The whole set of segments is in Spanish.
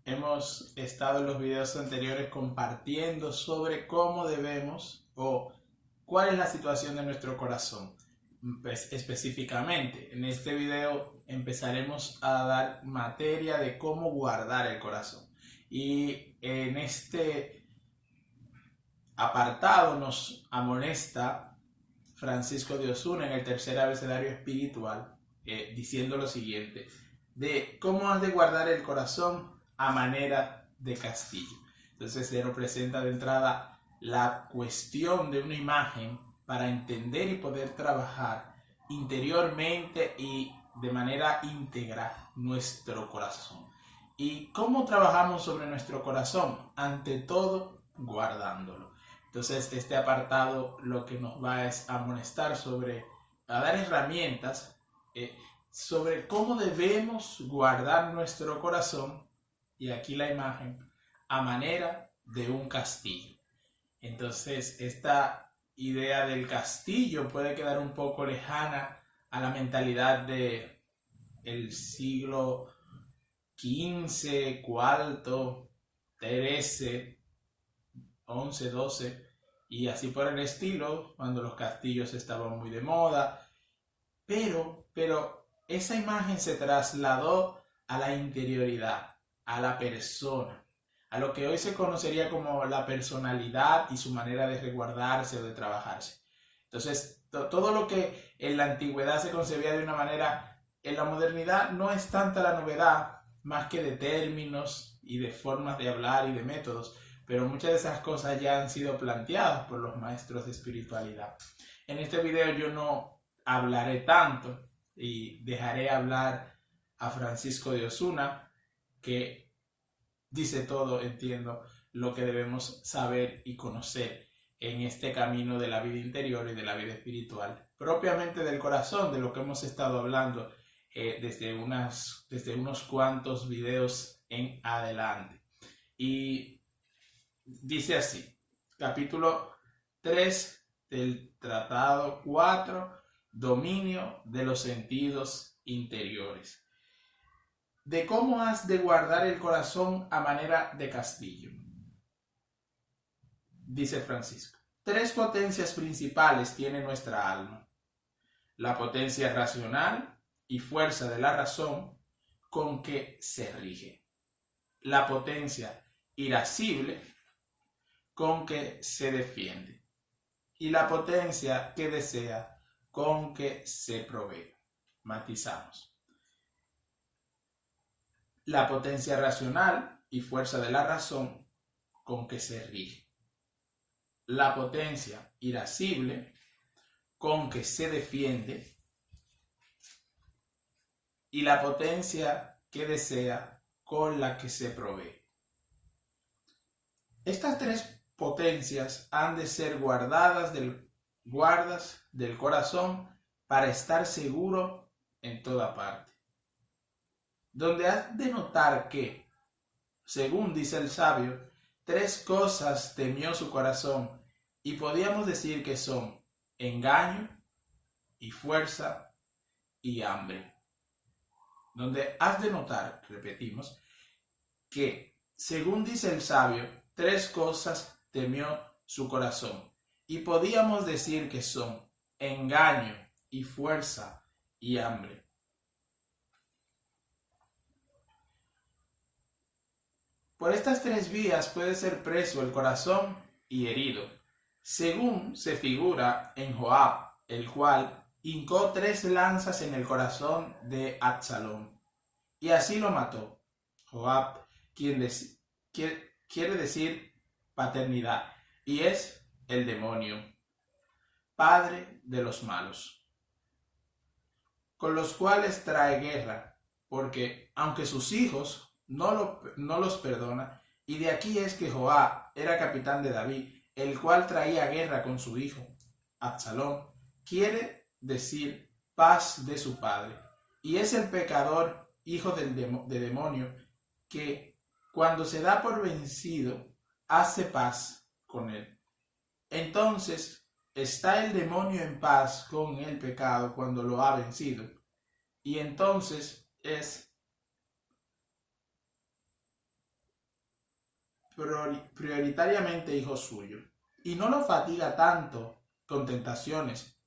hemos estado en los videos anteriores compartiendo sobre cómo debemos o cuál es la situación de nuestro corazón. Pues, específicamente, en este video empezaremos a dar materia de cómo guardar el corazón. Y en este apartado nos amonesta Francisco de Osuna en el tercer abecedario espiritual, diciendo lo siguiente, de cómo has de guardar el corazón a manera de castillo. Entonces se nos presenta de entrada la cuestión de una imagen para entender y poder trabajar interiormente y de manera íntegra nuestro corazón. ¿Y cómo trabajamos sobre nuestro corazón? Ante todo, guardándolo. Entonces, este apartado lo que nos va es a amonestar a dar herramientas sobre cómo debemos guardar nuestro corazón, y aquí la imagen, a manera de un castillo. Entonces, esta idea del castillo puede quedar un poco lejana a la mentalidad de el siglo XV, IV, XIII, XI, XII y así por el estilo, cuando los castillos estaban muy de moda, pero esa imagen se trasladó a la interioridad, a la persona, a lo que hoy se conocería como la personalidad y su manera de resguardarse o de trabajarse. Entonces, todo lo que en la antigüedad se concebía de una manera, en la modernidad no es tanta la novedad, más que de términos y de formas de hablar y de métodos, pero muchas de esas cosas ya han sido planteadas por los maestros de espiritualidad. En este video yo no hablaré tanto y dejaré hablar a Francisco de Osuna, que dice todo, entiendo, lo que debemos saber y conocer en este camino de la vida interior y de la vida espiritual, propiamente del corazón, de lo que hemos estado hablando desde unos cuantos videos en adelante. Y dice así, capítulo 3 del tratado 4, dominio de los sentidos interiores. De cómo has de guardar el corazón a manera de castillo. Dice Francisco, 3 potencias principales tiene nuestra alma. La potencia racional y fuerza de la razón con que se rige. La potencia irascible con que se defiende. Y la potencia que desea con que se provee. Matizamos. La potencia racional y fuerza de la razón con que se rige. La potencia irascible con que se defiende y la potencia que desea con la que se provee. Estas 3 potencias han de ser guardas del corazón para estar seguro en toda parte. Donde has de notar que, según dice el sabio, 3 cosas temió su corazón y podíamos decir que son engaño y fuerza y hambre. Donde has de notar, repetimos, que, según dice el sabio, 3 cosas temió su corazón y podíamos decir que son engaño y fuerza y hambre. Por estas 3 vías puede ser preso el corazón y herido, según se figura en Joab, el cual hincó 3 lanzas en el corazón de Absalón, y así lo mató. Joab, quiere decir paternidad, y es el demonio, padre de los malos, con los cuales trae guerra, porque aunque sus hijos no los perdona, y de aquí es que Joab era capitán de David, el cual traía guerra con su hijo. Absalón quiere decir paz de su padre, y es el pecador, hijo de demonio, que cuando se da por vencido, hace paz con él. Entonces, está el demonio en paz con el pecado cuando lo ha vencido, y entonces es prioritariamente hijo suyo, y no lo fatiga tanto con tentaciones,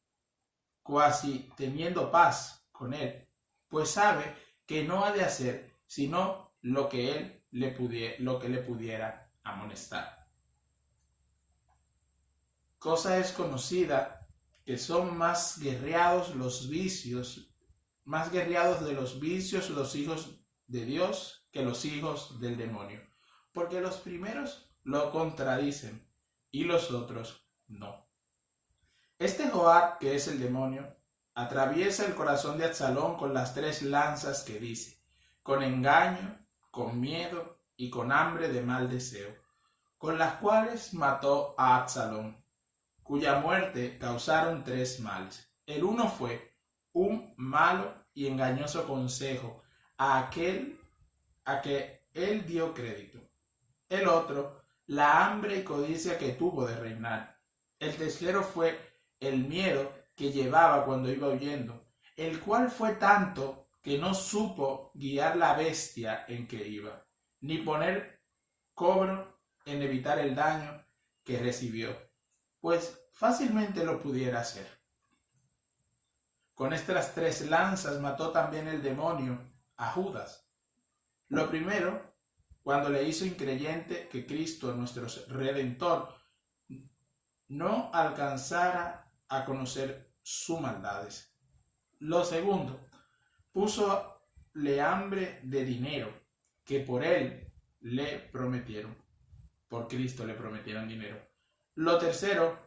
cuasi teniendo paz con él, pues sabe que no ha de hacer sino lo que le pudiera amonestar. Cosa es conocida que son más guerreados de los vicios los hijos de Dios que los hijos del demonio, porque los primeros lo contradicen y los otros no. Este Joab, que es el demonio, atraviesa el corazón de Absalón con las 3 lanzas que dice, con engaño, con miedo y con hambre de mal deseo, con las cuales mató a Absalón, cuya muerte causaron 3 males. El uno fue un malo y engañoso consejo a que él dio crédito. El otro, la hambre y codicia que tuvo de reinar. El tercero fue el miedo que llevaba cuando iba huyendo, el cual fue tanto que no supo guiar la bestia en que iba, ni poner cobro en evitar el daño que recibió, pues fácilmente lo pudiera hacer. Con estas 3 lanzas mató también el demonio a Judas. Lo primero, cuando le hizo increyente que Cristo, nuestro Redentor, no alcanzara a conocer sus maldades. Lo segundo, púsole hambre de dinero, que por él le prometieron. Por Cristo le prometieron dinero. Lo tercero,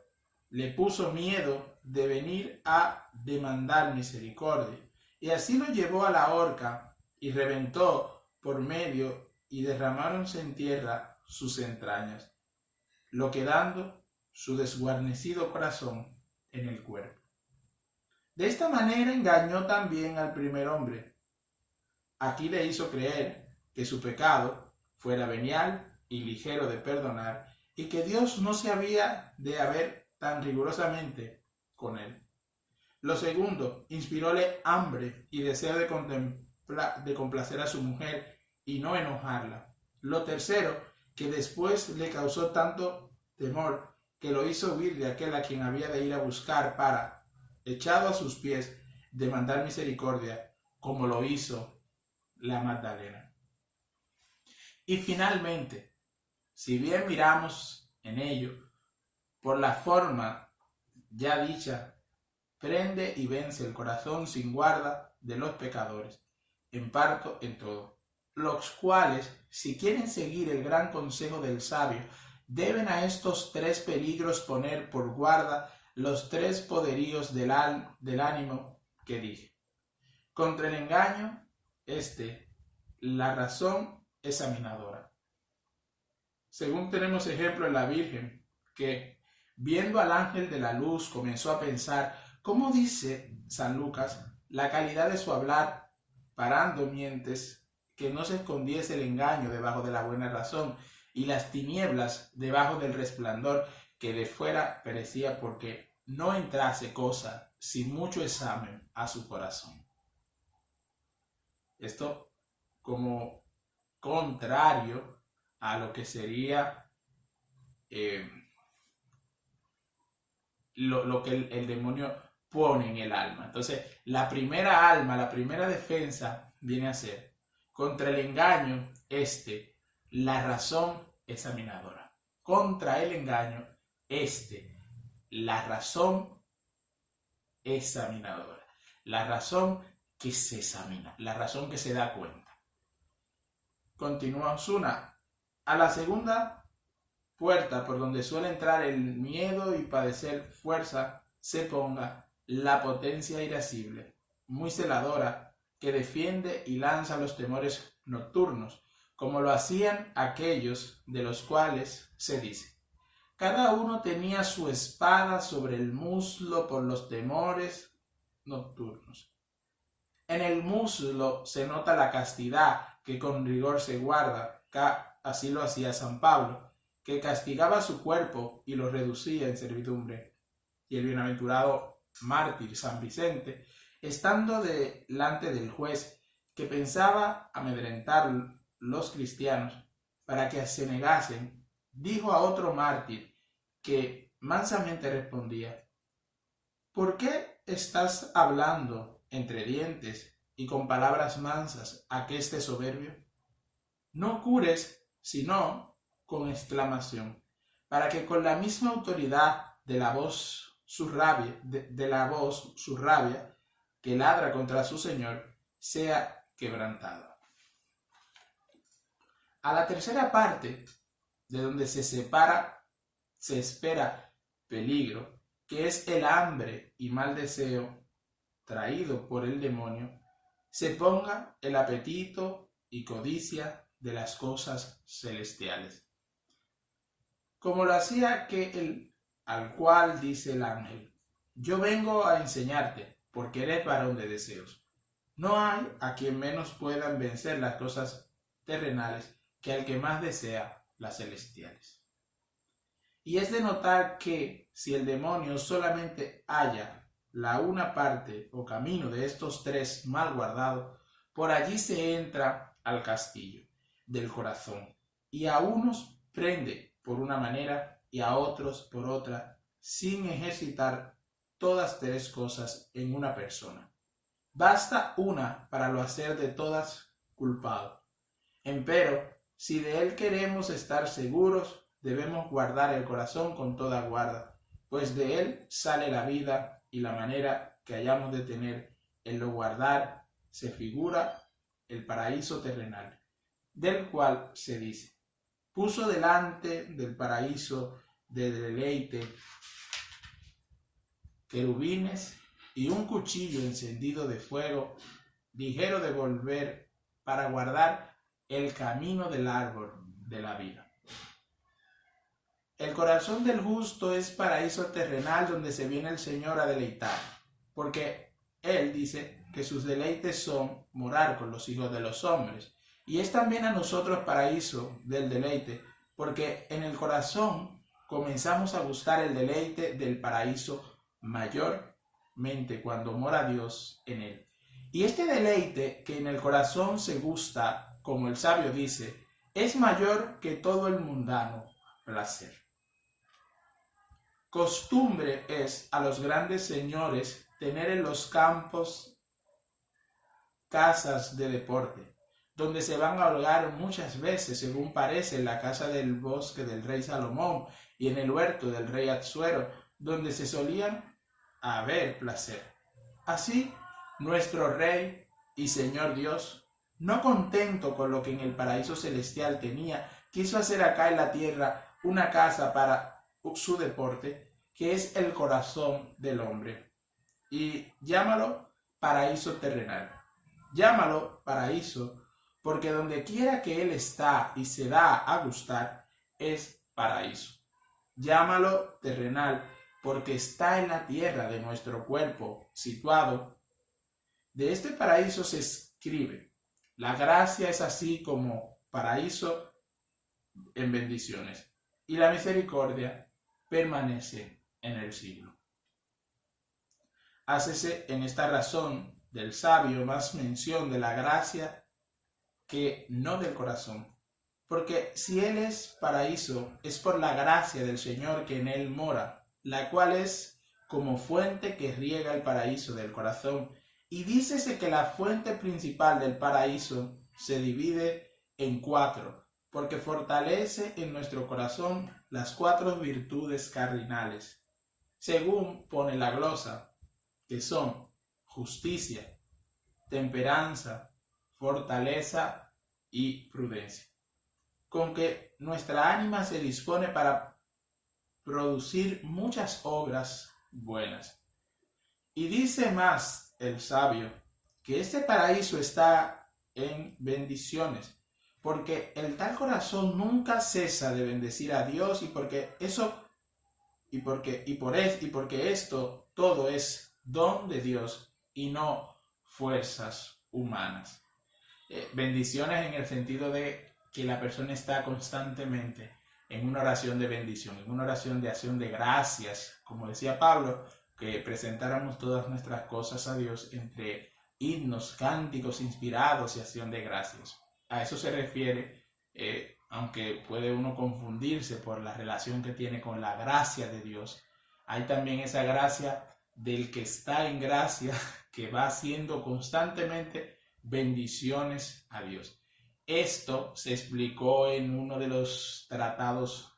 le puso miedo de venir a demandar misericordia. Y así lo llevó a la horca y reventó por medio y derramáronse en tierra sus entrañas, lo quedando su desguarnecido corazón en el cuerpo. De esta manera engañó también al primer hombre. Aquí le hizo creer que su pecado fuera venial y ligero de perdonar, y que Dios no se había de haber tan rigurosamente con él. Lo segundo, inspiróle hambre y deseo de complacer a su mujer y no enojarla. Lo tercero, que después le causó tanto temor que lo hizo huir de aquel a quien había de ir a buscar para, echado a sus pies, demandar misericordia, como lo hizo la Magdalena. Y finalmente, si bien miramos en ello, por la forma ya dicha, prende y vence el corazón sin guarda de los pecadores, en parto en todo, los cuales, si quieren seguir el gran consejo del sabio, deben a estos 3 peligros poner por guarda los 3 poderíos del ánimo que dije. Contra el engaño, la razón examinadora. Según tenemos ejemplo en la Virgen, que viendo al ángel de la luz comenzó a pensar, ¿cómo dice San Lucas, la calidad de su hablar, parando mientes, que no se escondiese el engaño debajo de la buena razón, y las tinieblas debajo del resplandor que de fuera perecía, porque no entrase cosa sin mucho examen a su corazón? Esto como contrario a lo que sería lo que el demonio pone en el alma. Entonces, la primera defensa viene a ser contra el engaño, la razón examinadora. Contra el engaño, la razón examinadora. La razón que se examina, la razón que se da cuenta. Continúa Osuna. A la segunda puerta por donde suele entrar el miedo y padecer fuerza, se ponga la potencia irascible, muy celadora, que defiende y lanza los temores nocturnos, como lo hacían aquellos de los cuales se dice: cada uno tenía su espada sobre el muslo por los temores nocturnos. En el muslo se nota la castidad que con rigor se guarda, así lo hacía San Pablo, que castigaba su cuerpo y lo reducía en servidumbre. Y el bienaventurado mártir San Vicente, estando delante del juez que pensaba amedrentar los cristianos, para que se negasen, dijo a otro mártir que mansamente respondía: ¿por qué estás hablando entre dientes y con palabras mansas a aqueste soberbio? No cures, sino con exclamación, para que con la misma autoridad de la voz su rabia, que ladra contra su señor, sea quebrantada. A la tercera parte, de donde se espera peligro, que es el hambre y mal deseo traído por el demonio, se ponga el apetito y codicia de las cosas celestiales. Como lo hacía al cual dice el ángel: yo vengo a enseñarte, porque eres varón de deseos. No hay a quien menos puedan vencer las cosas terrenales que al que más desea las celestiales. Y es de notar que si el demonio solamente halla la una parte o camino de estos tres mal guardados, por allí se entra al castillo del corazón, y a unos prende por una manera y a otros por otra, sin ejercitar todas tres cosas en una persona. Basta una para lo hacer de todas culpado. Empero, si de él queremos estar seguros, debemos guardar el corazón con toda guarda, pues de él sale la vida, y la manera que hayamos de tener en lo guardar se figura el paraíso terrenal, del cual se dice: puso delante del paraíso de deleite querubines y un cuchillo encendido de fuego, ligero de volver, para guardar el camino del árbol de la vida. El corazón del justo es paraíso terrenal, donde se viene el Señor a deleitar, porque Él dice que sus deleites son morar con los hijos de los hombres. Y es también a nosotros paraíso del deleite, porque en el corazón comenzamos a gustar el deleite del paraíso mayormente cuando mora Dios en él. Y este deleite que en el corazón se gusta, como el sabio dice, es mayor que todo el mundano placer. Costumbre es a los grandes señores tener en los campos casas de deporte, donde se van a holgar muchas veces, según parece, en la casa del bosque del rey Salomón y en el huerto del rey Asuero, donde se solían haber placer. Así, nuestro Rey y Señor Dios, no contento con lo que en el paraíso celestial tenía, quiso hacer acá en la tierra una casa para su deporte, que es el corazón del hombre. Y llámalo paraíso terrenal. Llámalo paraíso, porque donde quiera que Él está y se da a gustar, es paraíso. Llámalo terrenal, porque está en la tierra de nuestro cuerpo, situado. De este paraíso se escribe: la gracia es así como paraíso en bendiciones, y la misericordia permanece en el siglo. Hácese en esta razón del sabio más mención de la gracia que no del corazón, porque si él es paraíso, es por la gracia del Señor que en él mora, la cual es como fuente que riega el paraíso del corazón. Y dícese que la fuente principal del paraíso se divide en 4, porque fortalece en nuestro corazón las 4 virtudes cardinales, según pone la glosa, que son justicia, temperanza, fortaleza y prudencia, con que nuestra ánima se dispone para producir muchas obras buenas. Y dice más el sabio, que este paraíso está en bendiciones, porque el tal corazón nunca cesa de bendecir a Dios, y porque esto todo es don de Dios y no fuerzas humanas. Bendiciones en el sentido de que la persona está constantemente en una oración de bendición, en una oración de acción de gracias, como decía Pablo, que presentáramos todas nuestras cosas a Dios entre himnos, cánticos inspirados y acción de gracias. A eso se refiere aunque puede uno confundirse por la relación que tiene con la gracia de Dios, hay también esa gracia del que está en gracia, que va haciendo constantemente bendiciones a Dios. Esto se explicó en uno de los tratados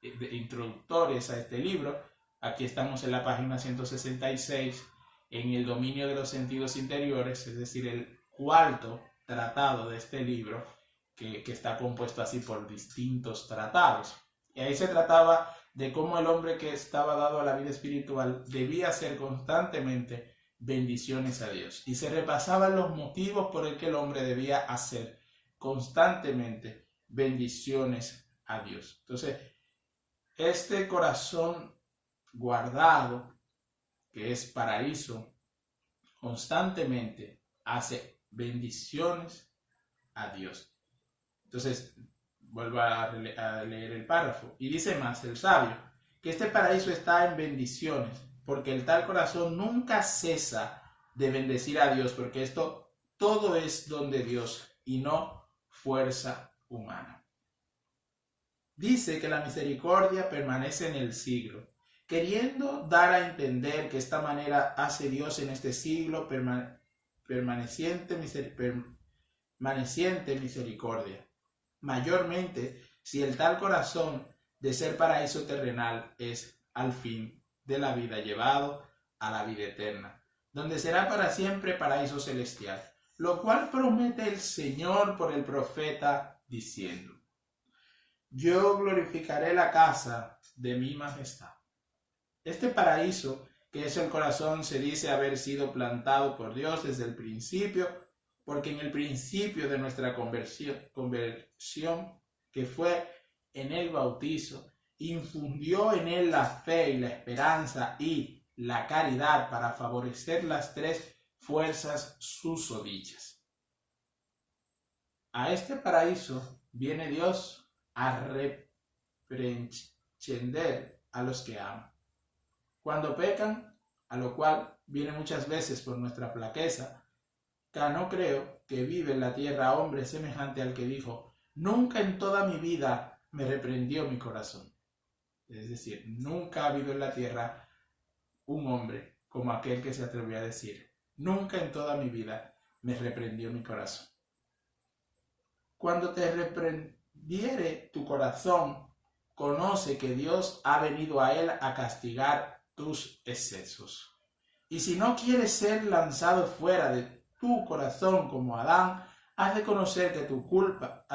introductores a este libro. Aquí estamos en la página 166, en el dominio de los sentidos interiores, es decir, el cuarto tratado de este libro, que está compuesto así por distintos tratados. Y ahí se trataba de cómo el hombre que estaba dado a la vida espiritual debía hacer constantemente bendiciones a Dios. Y se repasaban los motivos por el que el hombre debía hacer constantemente bendiciones a Dios. Entonces, este corazón guardado, que es paraíso, constantemente hace bendiciones a Dios. Entonces, vuelvo a leer el párrafo. Y dice más el sabio, que este paraíso está en bendiciones, porque el tal corazón nunca cesa de bendecir a Dios, porque esto todo es don de Dios y no fuerza humana. Dice que la misericordia permanece en el siglo, queriendo dar a entender que esta manera hace Dios en este siglo permaneciente misericordia. Mayormente, si el tal corazón de ser paraíso terrenal es al fin de la vida llevado a la vida eterna, donde será para siempre paraíso celestial, lo cual promete el Señor por el profeta diciendo: yo glorificaré la casa de mi majestad. Este paraíso, que es el corazón, se dice haber sido plantado por Dios desde el principio, porque en el principio de nuestra conversión, que fue en el bautizo, infundió en él la fe y la esperanza y la caridad para favorecer las tres fuerzas susodichas. A este paraíso viene Dios a reprender a los que aman cuando pecan, a lo cual viene muchas veces por nuestra flaqueza. No creo que vive en la tierra hombre semejante al que dijo: nunca en toda mi vida me reprendió mi corazón. Es decir, nunca ha habido en la tierra un hombre como aquel que se atrevió a decir: nunca en toda mi vida me reprendió mi corazón. Cuando te reprendiere tu corazón, conoce que Dios ha venido a él a castigar tus excesos. Y si no quieres ser lanzado fuera de tu corazón como Adán, has de conocer tu culpa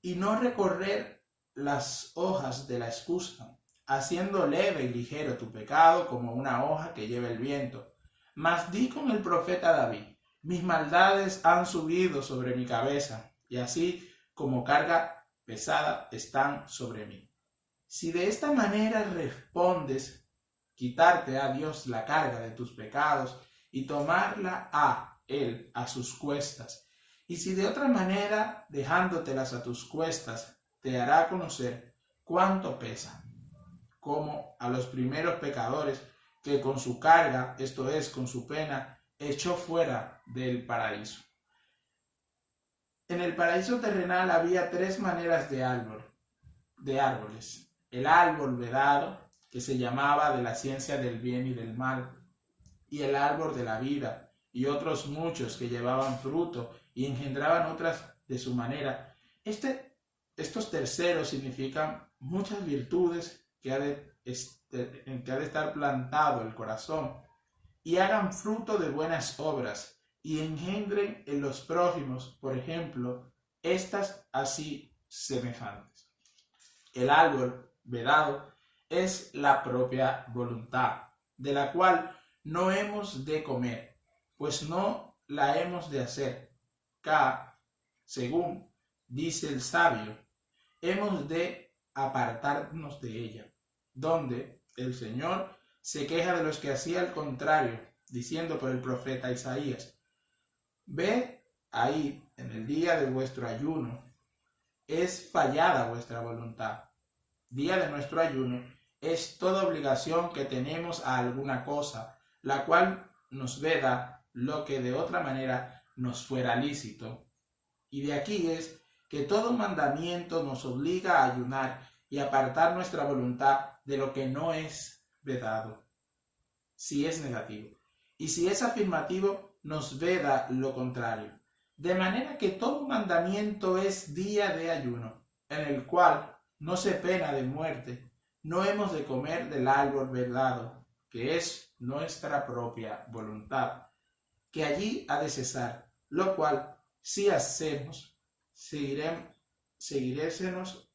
y no recorrer las hojas de la excusa, haciendo leve y ligero tu pecado como una hoja que lleva el viento. Mas di con el profeta David: mis maldades han subido sobre mi cabeza, y así como carga pesada están sobre mí. Si de esta manera respondes, quitarte a Dios la carga de tus pecados y tomarla a Él a sus cuestas. Y si de otra manera, dejándotelas a tus cuestas, te hará conocer cuánto pesa, como a los primeros pecadores que con su carga, esto es, con su pena, echó fuera del paraíso. En el paraíso terrenal había tres maneras de árboles. El árbol vedado, que se llamaba de la ciencia del bien y del mal, y el árbol de la vida, y otros muchos que llevaban fruto y engendraban otras de su manera. Estos terceros significan muchas virtudes que ha de estar plantado el corazón, y hagan fruto de buenas obras, y engendren en los prójimos, por ejemplo, estas así semejantes. El árbol vedado es la propia voluntad, de la cual no hemos de comer, pues no la hemos de hacer. Según dice el sabio, hemos de apartarnos de ella, donde el Señor se queja de los que hacían el contrario, diciendo por el profeta Isaías: ve ahí en el día de vuestro ayuno, es fallada vuestra voluntad. Día de nuestro ayuno es toda obligación que tenemos a alguna cosa, la cual nos veda lo que de otra manera nos fuera lícito. Y de aquí es que todo mandamiento nos obliga a ayunar y apartar nuestra voluntad de lo que no es vedado, si es negativo. Y si es afirmativo, nos veda lo contrario. De manera que todo mandamiento es día de ayuno, en el cual no se pena de muerte. No hemos de comer del árbol vedado, que es nuestra propia voluntad, que allí ha de cesar, lo cual, si hacemos, seguirésemos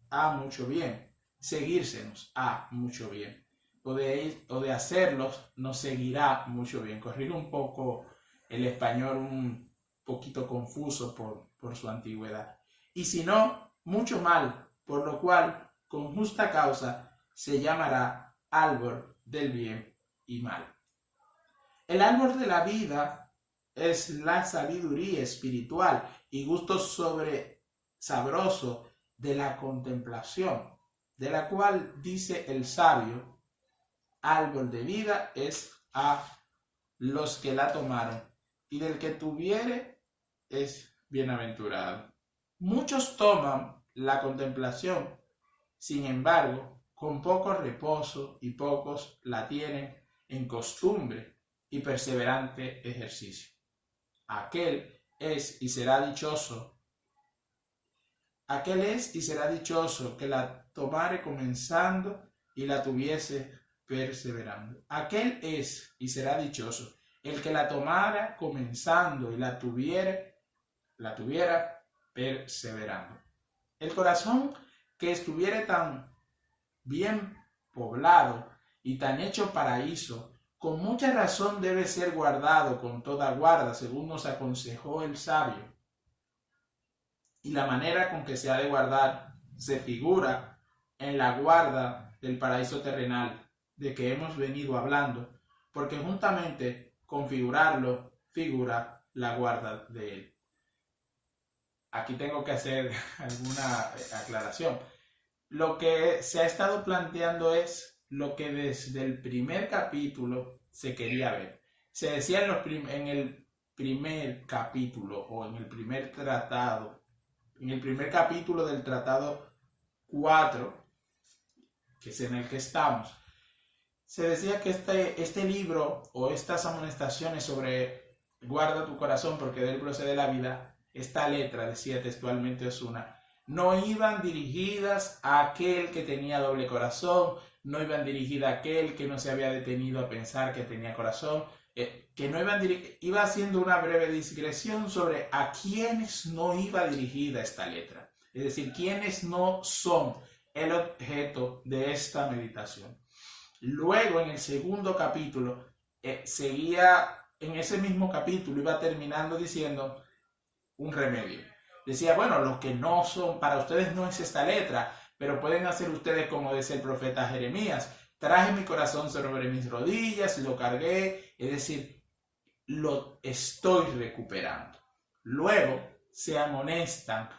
a mucho bien, seguírsenos a mucho bien, o de hacerlos nos seguirá mucho bien. Corrijo un poco el español un poquito confuso por su antigüedad. Y si no, mucho mal, por lo cual, con justa causa, se llamará árbol del bien y mal. El árbol de la vida es la sabiduría espiritual y gusto sabroso de la contemplación, de la cual dice el sabio, árbol de vida es a los que la tomaron, y del que tuviere es bienaventurado. Muchos toman la contemplación, sin embargo, con poco reposo, y pocos la tienen en costumbre y perseverante ejercicio. Aquel es y será dichoso que la tomare comenzando y la tuviese perseverando. Aquel es y será dichoso el que la tomara comenzando y la tuviera perseverando. El corazón que estuviere tan bien poblado y tan hecho paraíso, con mucha razón debe ser guardado con toda guarda, según nos aconsejó el sabio. Y la manera con que se ha de guardar se figura en la guarda del paraíso terrenal de que hemos venido hablando, porque juntamente con figurarlo figura la guarda de él. Aquí tengo que hacer alguna aclaración. Lo que se ha estado planteando es lo que desde el primer capítulo se quería ver. Se decía en el primer capítulo o en el primer tratado, en el primer capítulo del tratado 4, que es en el que estamos, se decía que este libro o estas amonestaciones sobre guarda tu corazón porque de él procede la vida, esta letra, decía textualmente Osuna, no iban dirigidas a aquel que tenía doble corazón, no iban dirigidas a aquel que no se había detenido a pensar que tenía corazón, que no iba haciendo una breve digresión sobre a quienes no iba dirigida esta letra, es decir, quienes no son el objeto de esta meditación. Luego, en el segundo capítulo, seguía en ese mismo capítulo, iba terminando diciendo un remedio. Decía, bueno, los que no son, para ustedes no es esta letra, pero pueden hacer ustedes como dice el profeta Jeremías, traje mi corazón sobre mis rodillas y lo cargué, es decir, lo estoy recuperando. Luego se amonestan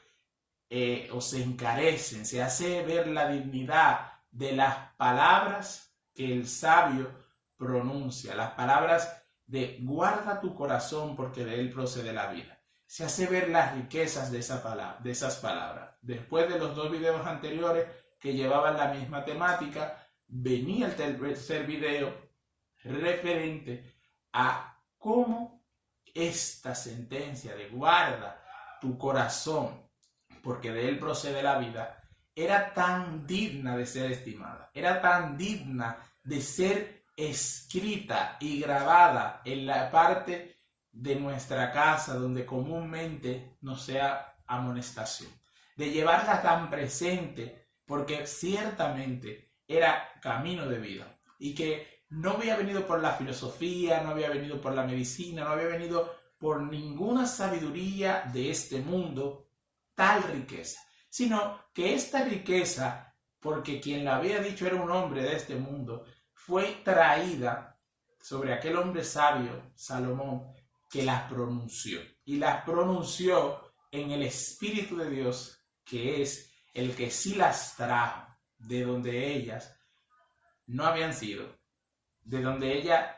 o se encarecen, se hace ver la dignidad de las palabras que el sabio pronuncia, las palabras de guarda tu corazón porque de él procede la vida. Se hace ver las riquezas de esas palabras. Después de los 2 videos anteriores que llevaban la misma temática, venía el tercer video referente a cómo esta sentencia de guarda tu corazón porque de él procede la vida, era tan digna de ser estimada, era tan digna de ser escrita y grabada en la parte de nuestra casa donde comúnmente no sea amonestación, de llevarla tan presente porque ciertamente era camino de vida y que no había venido por la filosofía, no había venido por la medicina, no había venido por ninguna sabiduría de este mundo tal riqueza, sino que esta riqueza, porque quien la había dicho era un hombre de este mundo, fue traída sobre aquel hombre sabio, Salomón, que las pronunció. Y las pronunció en el Espíritu de Dios, que es el que sí las trajo de donde ellas no habían sido, de donde ellas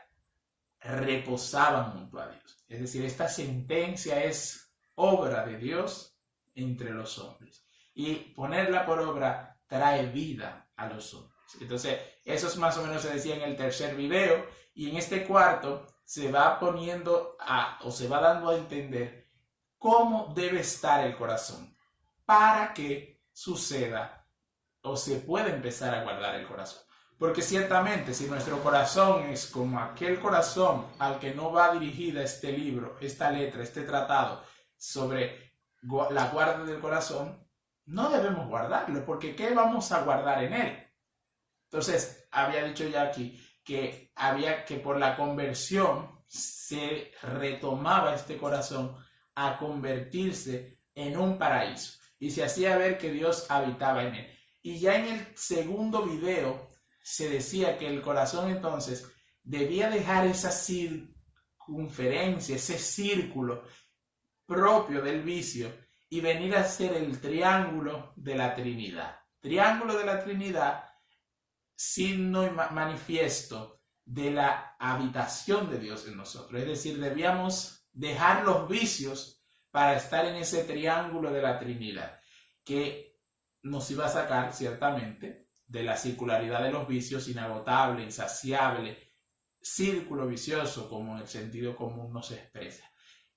reposaban junto a Dios. Es decir, esta sentencia es obra de Dios entre los hombres. Y ponerla por obra trae vida a los hombres. Entonces, eso es más o menos se decía en el tercer video. Y en este cuarto se va poniendo o se va dando a entender cómo debe estar el corazón para que suceda o se pueda empezar a guardar el corazón. Porque ciertamente si nuestro corazón es como aquel corazón al que no va dirigida este libro, esta letra, este tratado sobre la guarda del corazón, no debemos guardarlo, porque ¿qué vamos a guardar en él? Entonces, había dicho ya aquí que había que por la conversión se retomaba este corazón a convertirse en un paraíso y se hacía ver que Dios habitaba en él. Y ya en el segundo video se decía que el corazón entonces debía dejar esa circunferencia, ese círculo propio del vicio y venir a ser el triángulo de la Trinidad. Triángulo de la Trinidad, signo y manifiesto de la habitación de Dios en nosotros. Es decir, debíamos dejar los vicios para estar en ese triángulo de la Trinidad, que nos iba a sacar ciertamente de la circularidad de los vicios, inagotable, insaciable, círculo vicioso, como en el sentido común nos expresa.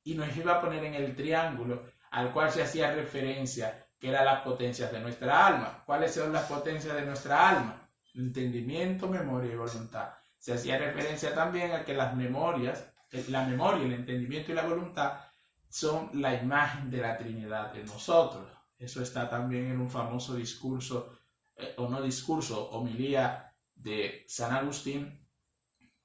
Y nos iba a poner en el triángulo al cual se hacía referencia, que eran las potencias de nuestra alma. ¿Cuáles son las potencias de nuestra alma? Entendimiento, memoria y voluntad. Se hacía referencia también a que las memorias, la memoria, el entendimiento y la voluntad son la imagen de la Trinidad en nosotros. Eso está también en un famoso discurso, homilía de San Agustín,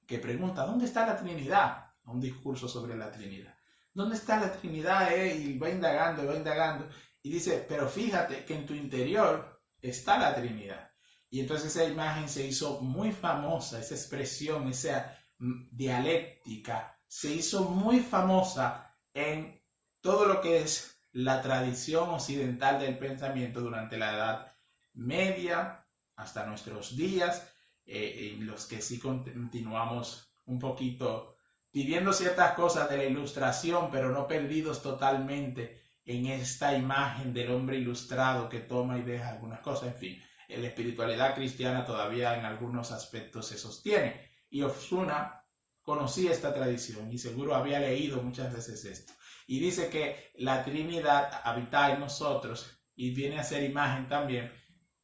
que pregunta, ¿dónde está la Trinidad? Un discurso sobre la Trinidad. ¿Dónde está la Trinidad? Y va indagando, y dice, pero fíjate que en tu interior está la Trinidad. Y entonces esa imagen se hizo muy famosa, esa expresión, esa dialéctica, se hizo muy famosa en todo lo que es la tradición occidental del pensamiento durante la Edad Media hasta nuestros días, en los que sí continuamos un poquito viviendo ciertas cosas de la Ilustración, pero no perdidos totalmente en esta imagen del hombre ilustrado que toma y deja algunas cosas, en fin. La espiritualidad cristiana todavía en algunos aspectos se sostiene. Y Osuna conocía esta tradición y seguro había leído muchas veces esto. Y dice que la Trinidad habita en nosotros y viene a ser imagen también.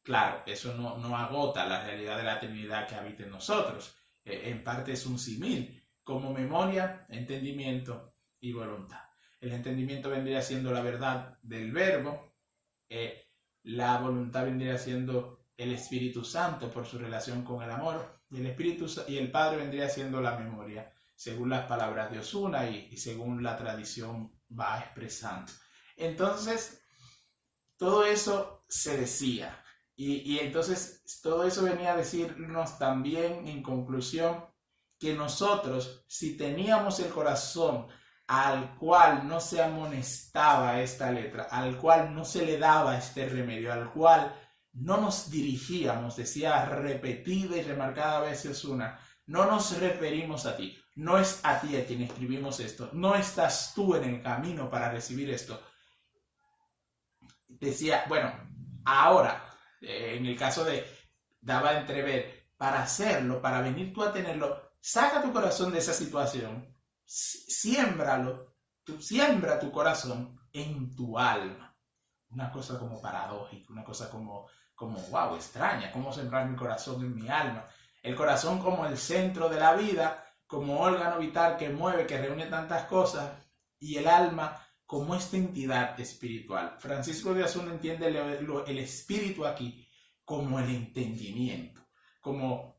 Claro, eso no agota la realidad de la Trinidad que habita en nosotros. En parte es un símil, como memoria, entendimiento y voluntad. El entendimiento vendría siendo la verdad del verbo, la voluntad vendría siendo el Espíritu Santo por su relación con el amor, y el Padre vendría siendo la memoria, según las palabras de Osuna y según la tradición va expresando. Entonces, todo eso se decía, y entonces todo eso venía a decirnos también en conclusión que nosotros, si teníamos el corazón al cual no se amonestaba esta letra, al cual no se le daba este remedio, al cual no nos dirigíamos, decía repetida y remarcada veces una, no nos referimos a ti, no es a ti a quien escribimos esto, no estás tú en el camino para recibir esto. Decía, bueno, ahora, en el caso de, daba a entrever, para hacerlo, para venir tú a tenerlo, saca tu corazón de esa situación, siembra tu corazón en tu alma. Una cosa como paradójica, una cosa como wow, extraña, cómo sembrar mi corazón en mi alma. El corazón como el centro de la vida, como órgano vital que mueve, que reúne tantas cosas, y el alma como esta entidad espiritual. Francisco de Asuna entiende el espíritu aquí como el entendimiento, como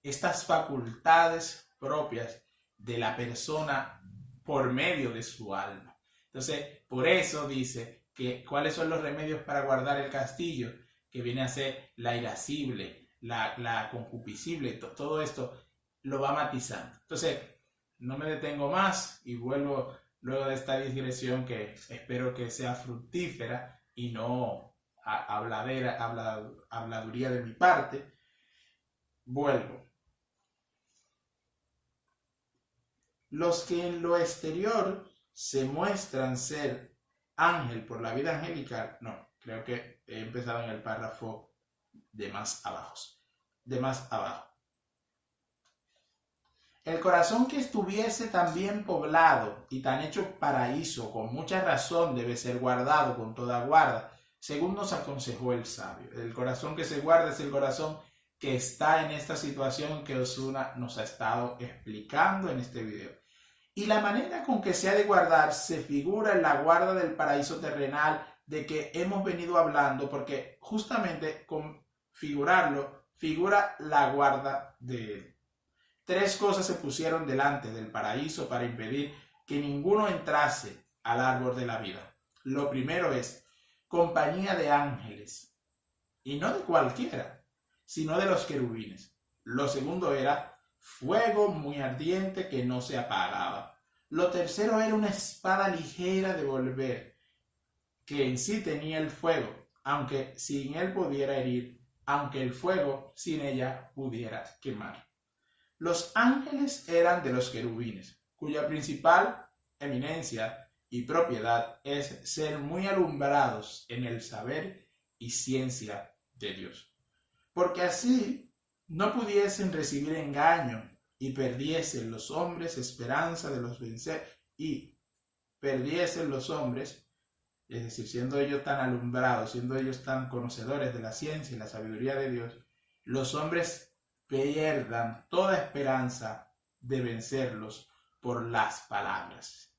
estas facultades propias de la persona por medio de su alma. Entonces, por eso dice que cuáles son los remedios para guardar el castillo, que viene a ser la irascible, la concupiscible, todo esto lo va matizando. Entonces, no me detengo más y vuelvo luego de esta digresión que espero que sea fructífera y no habladuría de mi parte. Vuelvo. Los que en lo exterior se muestran ser ángel por la vida angelical, no, creo que he empezado en el párrafo de más abajo. El corazón que estuviese tan bien poblado y tan hecho paraíso, con mucha razón debe ser guardado con toda guarda, según nos aconsejó el sabio. El corazón que se guarda es el corazón que está en esta situación que Osuna nos ha estado explicando en este video. Y la manera con que se ha de guardar se figura en la guarda del paraíso terrenal de que hemos venido hablando, porque justamente con figurarlo, figura la guarda de él. 3 cosas se pusieron delante del paraíso para impedir que ninguno entrase al árbol de la vida. Lo primero es compañía de ángeles, y no de cualquiera, sino de los querubines. Lo segundo era fuego muy ardiente que no se apagaba. Lo tercero era una espada ligera de volver, que en sí tenía el fuego, aunque sin él pudiera herir, aunque el fuego sin ella pudiera quemar. Los ángeles eran de los querubines, cuya principal eminencia y propiedad es ser muy alumbrados en el saber y ciencia de Dios, porque así no pudiesen recibir engaño y perdiesen los hombres esperanza de los vencer, y perdiesen los hombres, es decir, siendo ellos tan alumbrados, siendo ellos tan conocedores de la ciencia y la sabiduría de Dios, los hombres pierdan toda esperanza de vencerlos por las palabras.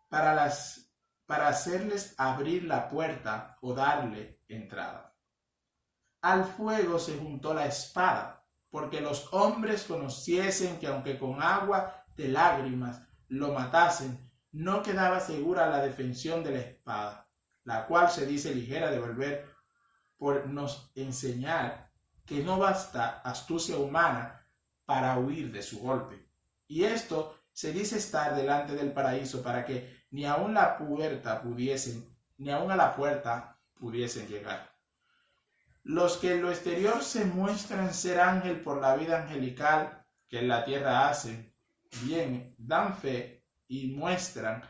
Para hacerles abrir la puerta o darle entrada. Al fuego se juntó la espada, porque los hombres conociesen que aunque con agua de lágrimas lo matasen, no quedaba segura la defensión de la espada, la cual se dice ligera de volver, por nos enseñar que no basta astucia humana para huir de su golpe. Y esto se dice estar delante del paraíso para que ni aun a la puerta pudiesen llegar. Los que en lo exterior se muestran ser ángel por la vida angelical que en la tierra hacen, bien dan fe y muestran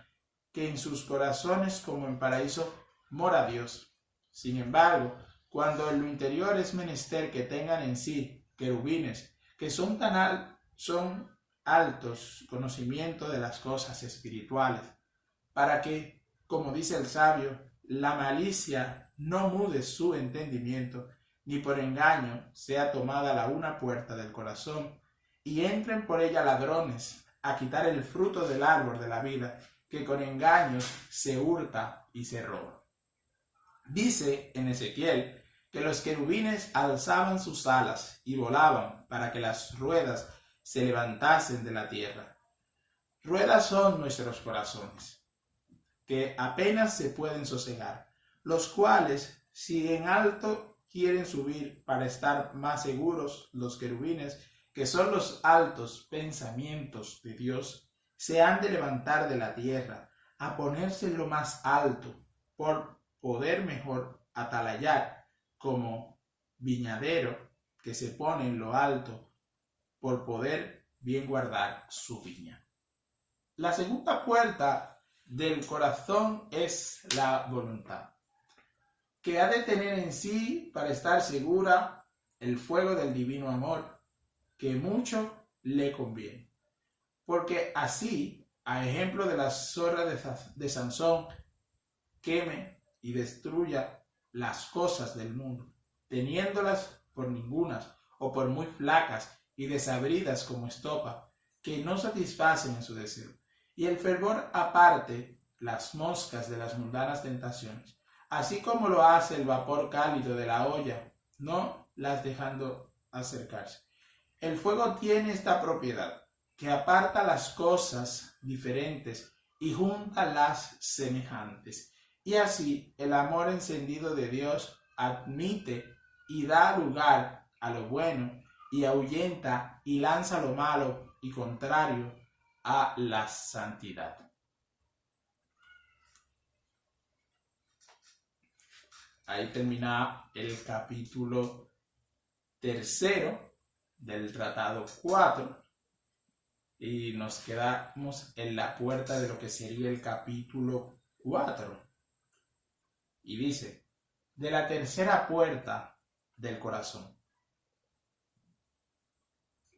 que en sus corazones como en paraíso mora Dios. Sin embargo, cuando en lo interior es menester que tengan en sí querubines, que son altos conocimiento de las cosas espirituales, para que, como dice el sabio, la malicia no mude su entendimiento, ni por engaño sea tomada la una puerta del corazón, y entren por ella ladrones a quitar el fruto del árbol de la vida, que con engaños se hurta y se roba. Dice en Ezequiel que los querubines alzaban sus alas y volaban para que las ruedas se levantasen de la tierra. Ruedas son nuestros corazones, que apenas se pueden sosegar, los cuales, si en alto quieren subir para estar más seguros, los querubines, que son los altos pensamientos de Dios, se han de levantar de la tierra, a ponerse en lo más alto, por poder mejor atalayar, como viñadero que se pone en lo alto, por poder bien guardar su viña. La segunda puerta del corazón es la voluntad, que ha de tener en sí, para estar segura, el fuego del divino amor, que mucho le conviene. Porque así, a ejemplo de la zorra de Sansón, queme y destruya las cosas del mundo, teniéndolas por ningunas o por muy flacas y desabridas como estopa, que no satisfacen en su deseo, y el fervor aparte las moscas de las mundanas tentaciones, así como lo hace el vapor cálido de la olla, no las dejando acercarse. El fuego tiene esta propiedad, que aparta las cosas diferentes y junta las semejantes, y así el amor encendido de Dios admite y da lugar a lo bueno, y ahuyenta y lanza lo malo y contrario a la santidad. Ahí termina el capítulo 3 del tratado 4. y nos quedamos en la puerta de lo que sería el capítulo 4. Y dice, de la tercera puerta del corazón.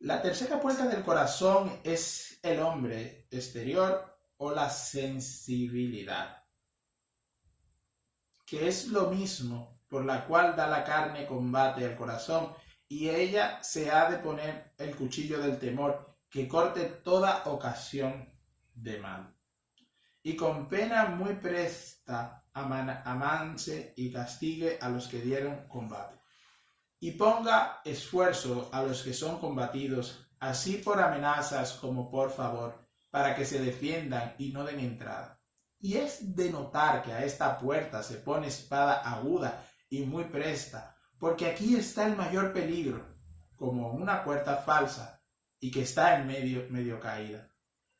La tercera puerta del corazón es el hombre exterior o la sensibilidad, que es lo mismo por la cual da la carne combate al corazón, y ella se ha de poner el cuchillo del temor, que corte toda ocasión de mal. Y con pena muy presta amance y castigue a los que dieron combate. Y ponga esfuerzo a los que son combatidos, así por amenazas como por favor, para que se defiendan y no den entrada. Y es de notar que a esta puerta se pone espada aguda y muy presta, porque aquí está el mayor peligro, como una puerta falsa, y que está en medio caída,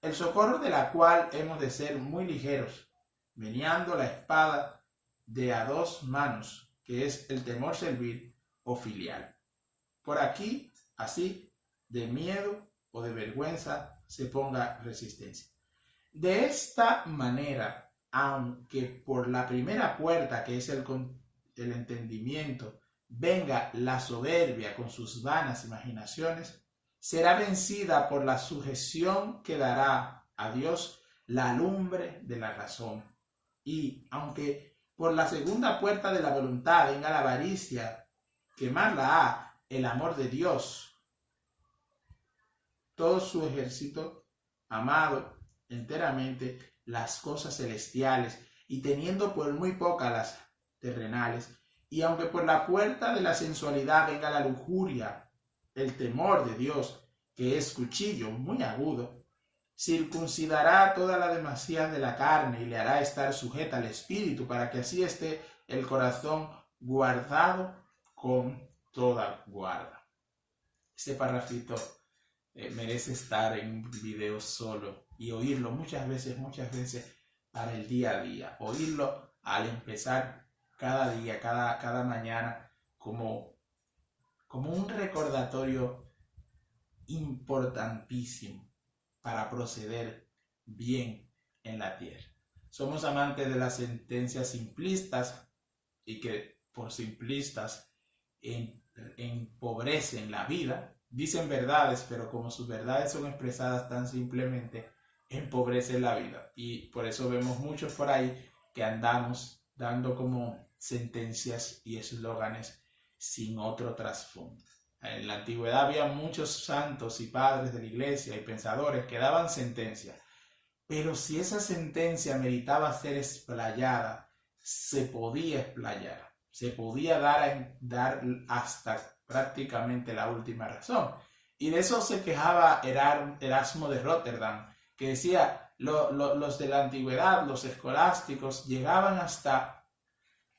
el socorro de la cual hemos de ser muy ligeros, meneando la espada de a dos manos, que es el temor servil o filial. Por aquí, así, de miedo o de vergüenza, se ponga resistencia. De esta manera, aunque por la primera puerta, que es el entendimiento, venga la soberbia con sus vanas imaginaciones, será vencida por la sujeción que dará a Dios la lumbre de la razón. Y aunque por la segunda puerta de la voluntad venga la avaricia, quemarla a el amor de Dios, todo su ejército amado enteramente las cosas celestiales y teniendo por muy pocas las terrenales. Y aunque por la puerta de la sensualidad venga la lujuria, el temor de Dios, que es cuchillo muy agudo, circuncidará toda la demasía de la carne y le hará estar sujeta al espíritu, para que así esté el corazón guardado con toda guarda. Este parrafito merece estar en un video solo y oírlo muchas veces para el día a día. Oírlo al empezar cada día, cada mañana, como un recordatorio importantísimo para proceder bien en la tierra. Somos amantes de las sentencias simplistas y que por simplistas empobrecen la vida. Dicen verdades, pero como sus verdades son expresadas tan simplemente, empobrecen la vida. Y por eso vemos muchos por ahí que andamos dando como sentencias y eslóganes sin otro trasfondo. En la antigüedad había muchos santos y padres de la iglesia y pensadores que daban sentencias, pero si esa sentencia meritaba ser explayada, se podía explayar, se podía dar hasta prácticamente la última razón. Y de eso se quejaba Erasmo de Rotterdam, que decía, los de la antigüedad, los escolásticos, llegaban hasta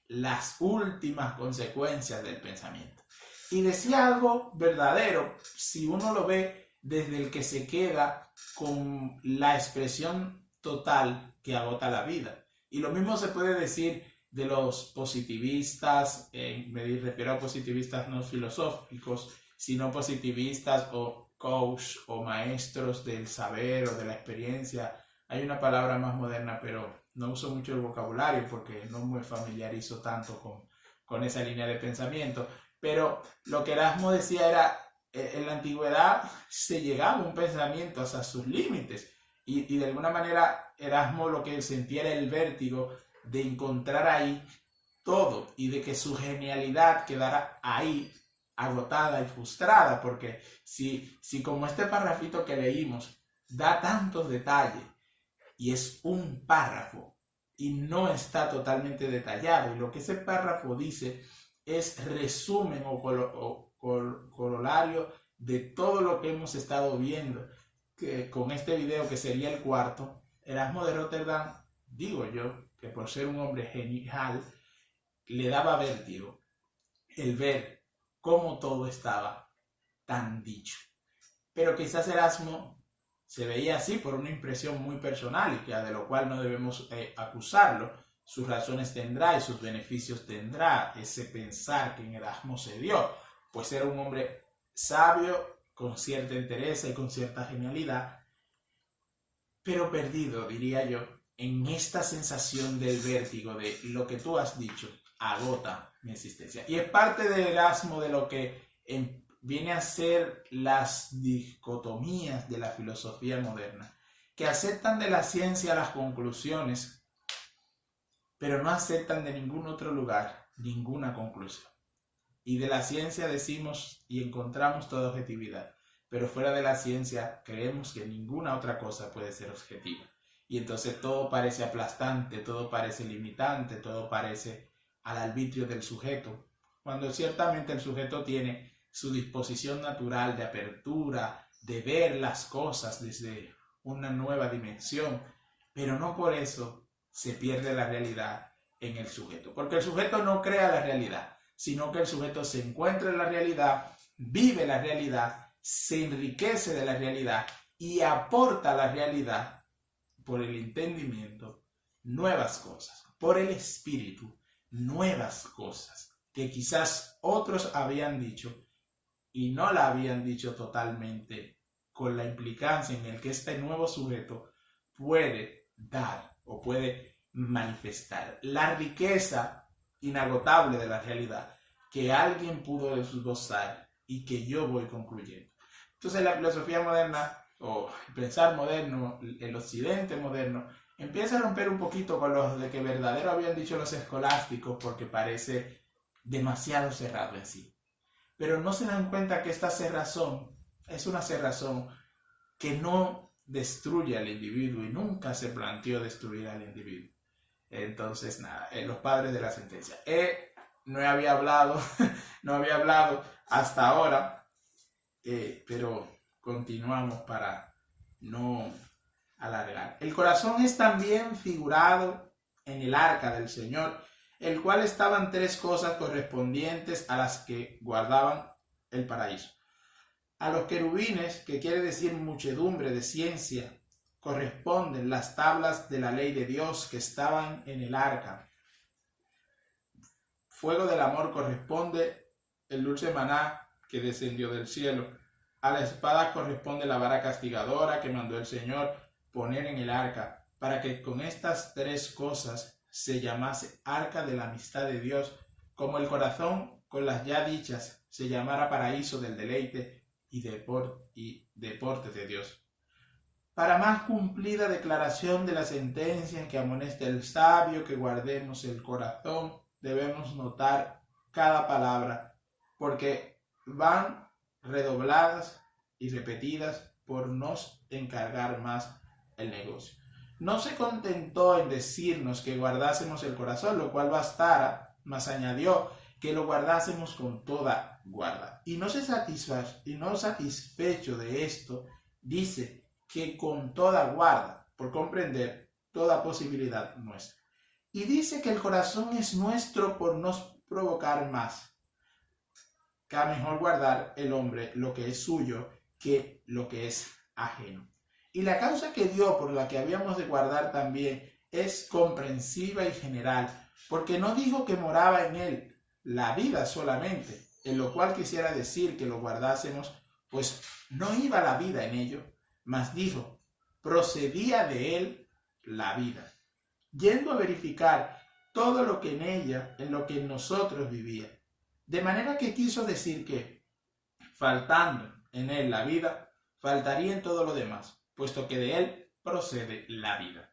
las últimas consecuencias del pensamiento. Y decía algo verdadero si uno lo ve desde el que se queda con la expresión total que agota la vida. Y lo mismo se puede decir de los positivistas, me refiero a positivistas no filosóficos, sino positivistas o coach o maestros del saber o de la experiencia. Hay una palabra más moderna, pero no uso mucho el vocabulario porque no me familiarizo tanto con esa línea de pensamiento. Pero lo que Erasmo decía era, en la antigüedad se llegaba a un pensamiento hasta sus límites. Y de alguna manera Erasmo lo que sentía era el vértigo de encontrar ahí todo y de que su genialidad quedara ahí agotada y frustrada, porque si como este parrafito que leímos da tantos detalles y es un párrafo y no está totalmente detallado, y lo que ese párrafo dice es resumen o corolario de todo lo que hemos estado viendo con este video, que sería el cuarto. Erasmo de Rotterdam, digo yo, que por ser un hombre genial, le daba vértigo el ver cómo todo estaba tan dicho. Pero quizás Erasmo se veía así por una impresión muy personal, y que de lo cual no debemos acusarlo. Sus razones tendrá y sus beneficios tendrá ese pensar que en Erasmo se dio, pues era un hombre sabio, con cierta entereza y con cierta genialidad, pero perdido, diría yo, en esta sensación del vértigo de lo que tú has dicho, agota mi existencia. Y es parte del Erasmo de lo que viene a ser las dicotomías de la filosofía moderna, que aceptan de la ciencia las conclusiones, pero no aceptan de ningún otro lugar ninguna conclusión. Y de la ciencia decimos y encontramos toda objetividad, pero fuera de la ciencia creemos que ninguna otra cosa puede ser objetiva. Y entonces todo parece aplastante, todo parece limitante, todo parece al arbitrio del sujeto, cuando ciertamente el sujeto tiene su disposición natural de apertura, de ver las cosas desde una nueva dimensión, pero no por eso se pierde la realidad en el sujeto, porque el sujeto no crea la realidad, sino que el sujeto se encuentra en la realidad, vive la realidad, se enriquece de la realidad y aporta a la realidad por el entendimiento nuevas cosas, por el espíritu nuevas cosas que quizás otros habían dicho y no la habían dicho totalmente con la implicancia en el que este nuevo sujeto puede dar o puede manifestar la riqueza inagotable de la realidad que alguien pudo esbozar y que yo voy concluyendo. Entonces la filosofía moderna o el pensar moderno, el occidente moderno, empieza a romper un poquito con los de que verdadero habían dicho los escolásticos porque parece demasiado cerrado en sí. Pero no se dan cuenta que esta cerrazón es una cerrazón que no destruye al individuo y nunca se planteó destruir al individuo. Entonces, nada, los padres de la sentencia. No había hablado hasta ahora, pero continuamos para no alargar. El corazón es también figurado en el arca del Señor, el cual estaban tres cosas correspondientes a las que guardaban el paraíso. A los querubines, que quiere decir muchedumbre de ciencia, corresponden las tablas de la ley de Dios que estaban en el arca. Fuego del amor corresponde el dulce maná que descendió del cielo. A la espada corresponde la vara castigadora que mandó el Señor poner en el arca, para que con estas tres cosas se llamase arca de la amistad de Dios, como el corazón con las ya dichas se llamara paraíso del deleite y deporte de Dios. Para más cumplida declaración de la sentencia que amonesta el sabio que guardemos el corazón, debemos notar cada palabra, porque van redobladas y repetidas por nos encargar más el negocio. No se contentó en decirnos que guardásemos el corazón, lo cual bastara, mas añadió que lo guardásemos con toda guarda. Y no satisfecho de esto, dice que con toda guarda, por comprender toda posibilidad nuestra. Y dice que el corazón es nuestro por nos provocar más. Que a mejor guardar el hombre lo que es suyo que lo que es ajeno. Y la causa que dio por la que habíamos de guardar también es comprensiva y general, porque no dijo que moraba en él la vida solamente, en lo cual quisiera decir que lo guardásemos, pues no iba la vida en ello, mas dijo, procedía de él la vida, yendo a verificar todo lo que en ella, en lo que en nosotros vivía. De manera que quiso decir que, faltando en él la vida, faltaría en todo lo demás, puesto que de él procede la vida.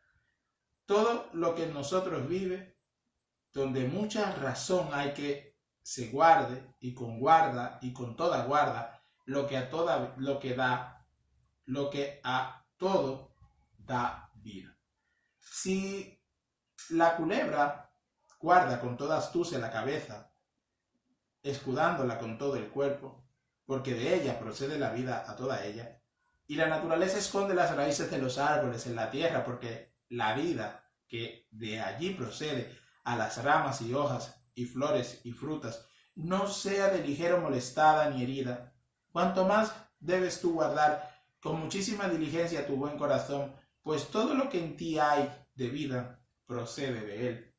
Todo lo que en nosotros vive, donde mucha razón hay que se guarde y con guarda y con toda guarda, lo que a todo da vida. Si la culebra guarda con toda astucia la cabeza, escudándola con todo el cuerpo, porque de ella procede la vida a toda ella, y la naturaleza esconde las raíces de los árboles en la tierra, porque la vida que de allí procede a las ramas y hojas y flores y frutas no sea de ligero molestada ni herida, cuanto más debes tú guardar con muchísima diligencia tu buen corazón, pues todo lo que en ti hay de vida procede de él.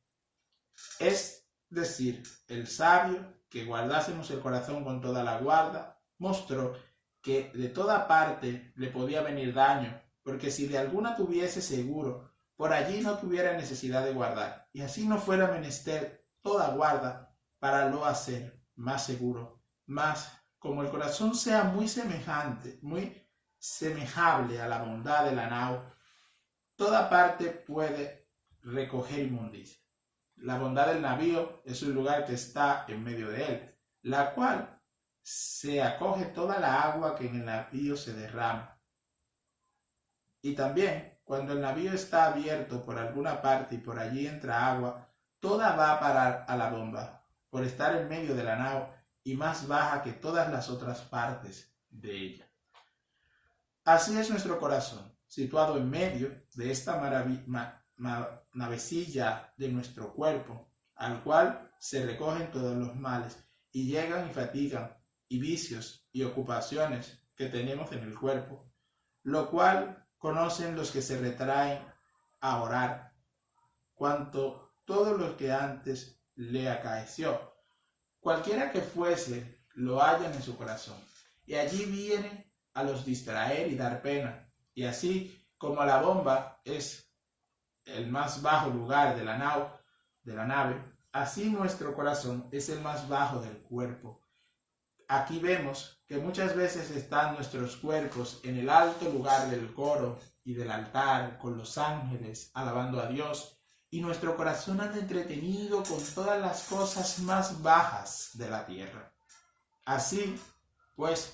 Es decir, el sabio, que guardásemos el corazón con toda la guarda, mostró que de toda parte le podía venir daño porque si de alguna tuviese seguro, por allí no tuviera necesidad de guardar, y así no fuera menester toda guarda para lo hacer más seguro. Mas, como el corazón sea muy semejable a la bondad de la nao, toda parte puede recoger inmundicia. La bondad del navío es un lugar que está en medio de él, la cual se acoge toda la agua que en el navío se derrama. Y también, cuando el navío está abierto por alguna parte y por allí entra agua, toda va a parar a la bomba, por estar en medio de la nao y más baja que todas las otras partes de ella. Así es nuestro corazón, situado en medio de esta navecilla de nuestro cuerpo, al cual se recogen todos los males y llegan y fatigan y vicios y ocupaciones que tenemos en el cuerpo, lo cual conocen los que se retraen a orar, cuanto todo lo que antes le acaeció, cualquiera que fuese, lo hallan en su corazón, y allí viene a los distraer y dar pena, y así como la bomba es el más bajo lugar de la nave, así nuestro corazón es el más bajo del cuerpo. Aquí vemos que muchas veces están nuestros cuerpos en el alto lugar del coro y del altar con los ángeles alabando a Dios, y nuestro corazón anda entretenido con todas las cosas más bajas de la tierra. Así, pues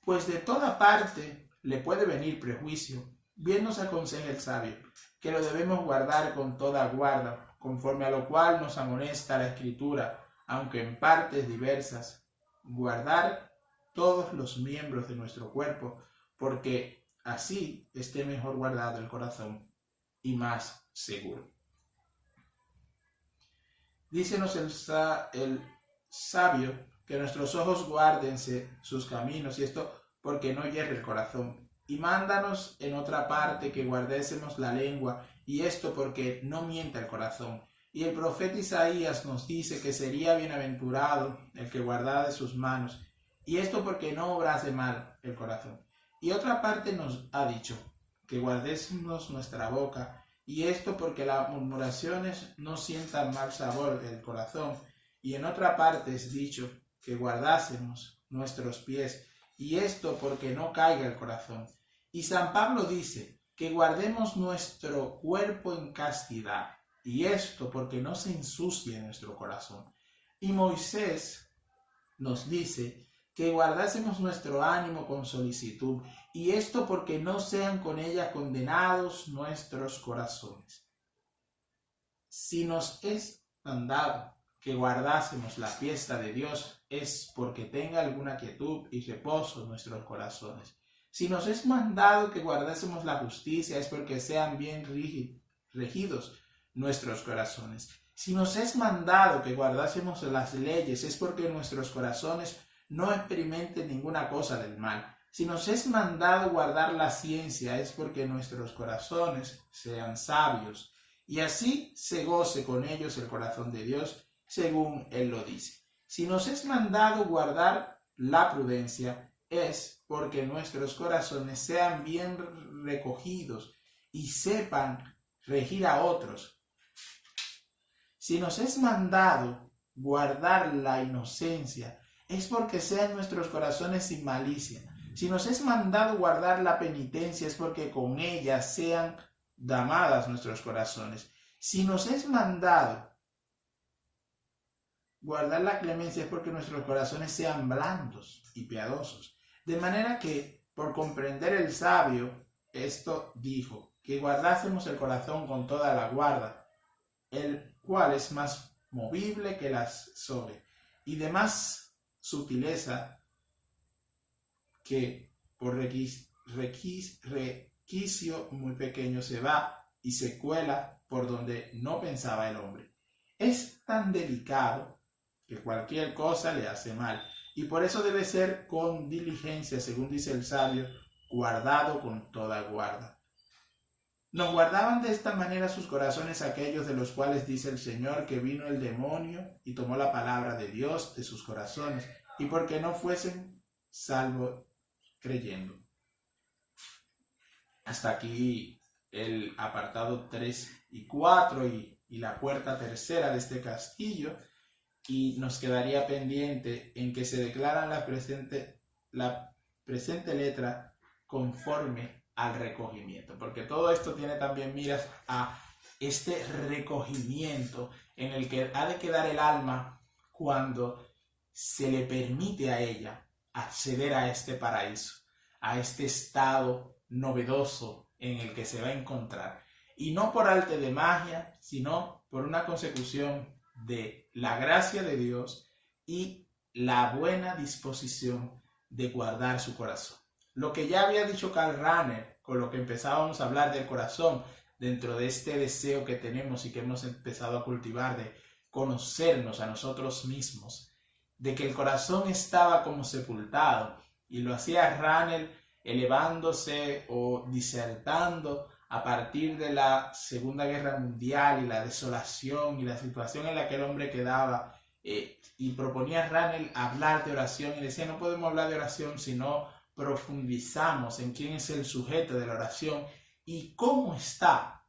de toda parte le puede venir prejuicio. Bien nos aconseja el sabio, que lo debemos guardar con toda guarda, conforme a lo cual nos amonesta la Escritura, aunque en partes diversas, guardar todos los miembros de nuestro cuerpo, porque así esté mejor guardado el corazón y más seguro. Dícenos el sabio que nuestros ojos guárdense sus caminos, y esto porque no hierre el corazón. Y mándanos en otra parte que guardésemos la lengua, y esto porque no mienta el corazón. Y el profeta Isaías nos dice que sería bienaventurado el que guardara de sus manos, y esto porque no obrase mal el corazón. Y otra parte nos ha dicho que guardésemos nuestra boca, y esto porque las murmuraciones no sientan mal sabor del corazón. Y en otra parte es dicho que guardásemos nuestros pies, y esto porque no caiga el corazón. Y San Pablo dice que guardemos nuestro cuerpo en castidad, y esto porque no se ensucie nuestro corazón. Y Moisés nos dice que guardásemos nuestro ánimo con solicitud, y esto porque no sean con ella condenados nuestros corazones. Si nos es mandado que guardásemos la fiesta de Dios, es porque tenga alguna quietud y reposo en nuestros corazones. Si nos es mandado que guardásemos la justicia, es porque sean bien regidos nuestros corazones. Si nos es mandado que guardásemos las leyes, es porque nuestros corazones no experimenten ninguna cosa del mal. Si nos es mandado guardar la ciencia, es porque nuestros corazones sean sabios, y así se goce con ellos el corazón de Dios, según Él lo dice. Si nos es mandado guardar la prudencia, es porque nuestros corazones sean bien recogidos y sepan regir a otros. Si nos es mandado guardar la inocencia, es porque sean nuestros corazones sin malicia. Si nos es mandado guardar la penitencia, es porque con ella sean damadas nuestros corazones. Si nos es mandado guardar la clemencia, es porque nuestros corazones sean blandos y piadosos. De manera que, por comprender el sabio, esto dijo, que guardásemos el corazón con toda la guarda, el cual es más movible que la soga, y de más sutileza, que por requicio muy pequeño se va y se cuela por donde no pensaba el hombre. Es tan delicado que cualquier cosa le hace mal, y por eso debe ser con diligencia, según dice el sabio, guardado con toda guarda. Nos guardaban de esta manera sus corazones aquellos de los cuales dice el Señor que vino el demonio y tomó la palabra de Dios de sus corazones, y porque no fuesen salvos creyendo. Hasta aquí el apartado 3 y 4 y la puerta tercera de este castillo. Y nos quedaría pendiente en que se declara la presente letra conforme al recogimiento, porque todo esto tiene también miras a este recogimiento en el que ha de quedar el alma cuando se le permite a ella acceder a este paraíso, a este estado novedoso en el que se va a encontrar. Y no por arte de magia, sino por una consecución de la gracia de Dios y la buena disposición de guardar su corazón. Lo que ya había dicho Karl Rahner, con lo que empezábamos a hablar del corazón, dentro de este deseo que tenemos y que hemos empezado a cultivar de conocernos a nosotros mismos, de que el corazón estaba como sepultado, y lo hacía Rahner elevándose o disertando a partir de la Segunda Guerra Mundial y la desolación y la situación en la que el hombre quedaba, y proponía a Rahner hablar de oración, y decía: no podemos hablar de oración si no profundizamos en quién es el sujeto de la oración y cómo está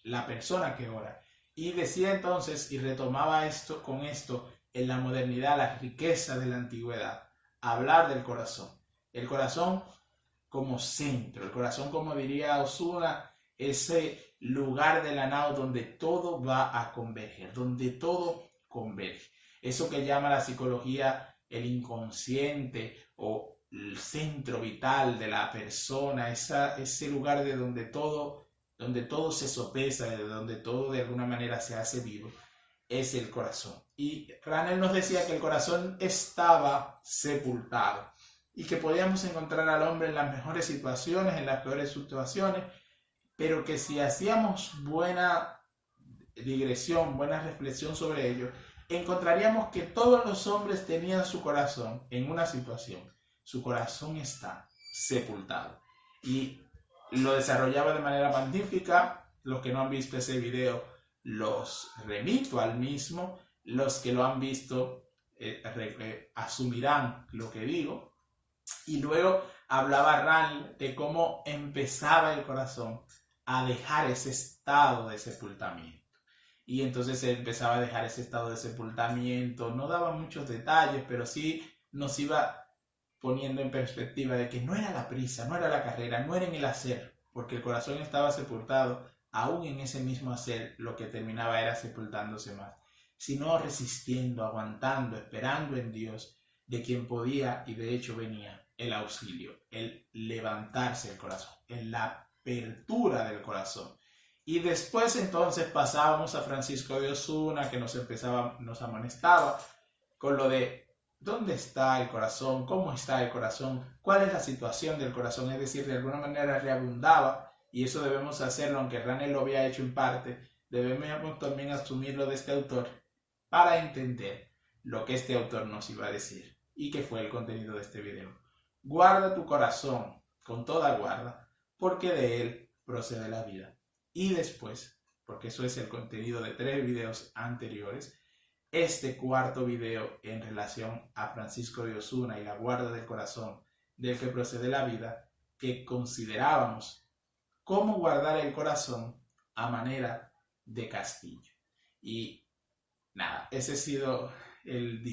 la persona que ora. Y decía entonces, y retomaba esto con esto en la modernidad, la riqueza de la antigüedad, hablar del corazón. El corazón como centro, el corazón, como diría Osuna, ese lugar de la nao donde todo va a converger, donde todo converge. Eso que llama la psicología el inconsciente o el centro vital de la persona, ese lugar de donde todo se sopesa, de donde todo de alguna manera se hace vivo, es el corazón. Y Rahner nos decía que el corazón estaba sepultado y que podíamos encontrar al hombre en las mejores situaciones, en las peores situaciones, pero que si hacíamos buena digresión, buena reflexión sobre ello, encontraríamos que todos los hombres tenían su corazón en una situación. Su corazón está sepultado. Y lo desarrollaba de manera magnífica. Los que no han visto ese video, los remito al mismo. Los que lo han visto asumirán lo que digo. Y luego hablaba Rahner de cómo empezaba el corazón a dejar ese estado de sepultamiento. Y entonces él empezaba a dejar ese estado de sepultamiento. No daba muchos detalles, pero sí nos iba poniendo en perspectiva de que no era la prisa, no era la carrera, no era en el hacer, porque el corazón estaba sepultado. Aún en ese mismo hacer, lo que terminaba era sepultándose más, sino resistiendo, aguantando, esperando en Dios, de quien podía y de hecho venía el auxilio, el levantarse el corazón, en la apertura del corazón. Y después entonces pasábamos a Francisco de Osuna, que nos amonestaba con lo de dónde está el corazón, cómo está el corazón, cuál es la situación del corazón, es decir, de alguna manera reabundaba, y eso debemos hacerlo, aunque Rahner lo había hecho en parte, debemos también asumirlo de este autor para entender lo que este autor nos iba a decir y que fue el contenido de este video. Guarda tu corazón con toda guarda, porque de él procede la vida. Y después, porque eso es el contenido de 3 videos anteriores, este cuarto video en relación a Francisco de Osuna y la guarda del corazón del que procede la vida, que considerábamos cómo guardar el corazón a manera de castillo. Y nada, ese ha sido el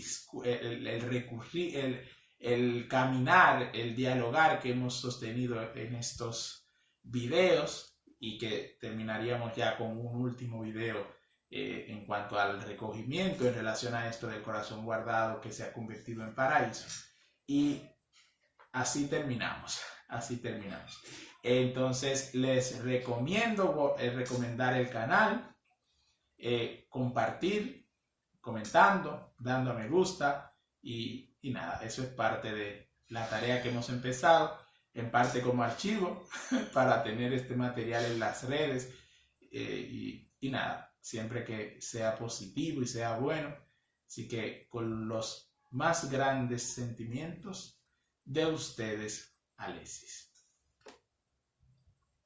caminar, el dialogar que hemos sostenido en estos videos, y que terminaríamos ya con un último video en cuanto al recogimiento en relación a esto del corazón guardado que se ha convertido en paraíso. Y así terminamos. Entonces les recomiendo recomendar el canal, compartir, comentando, dando a me gusta, y nada, eso es parte de la tarea que hemos empezado, en parte como archivo para tener este material en las redes, y nada, siempre que sea positivo y sea bueno. Así que con los más grandes sentimientos de ustedes, Alexis.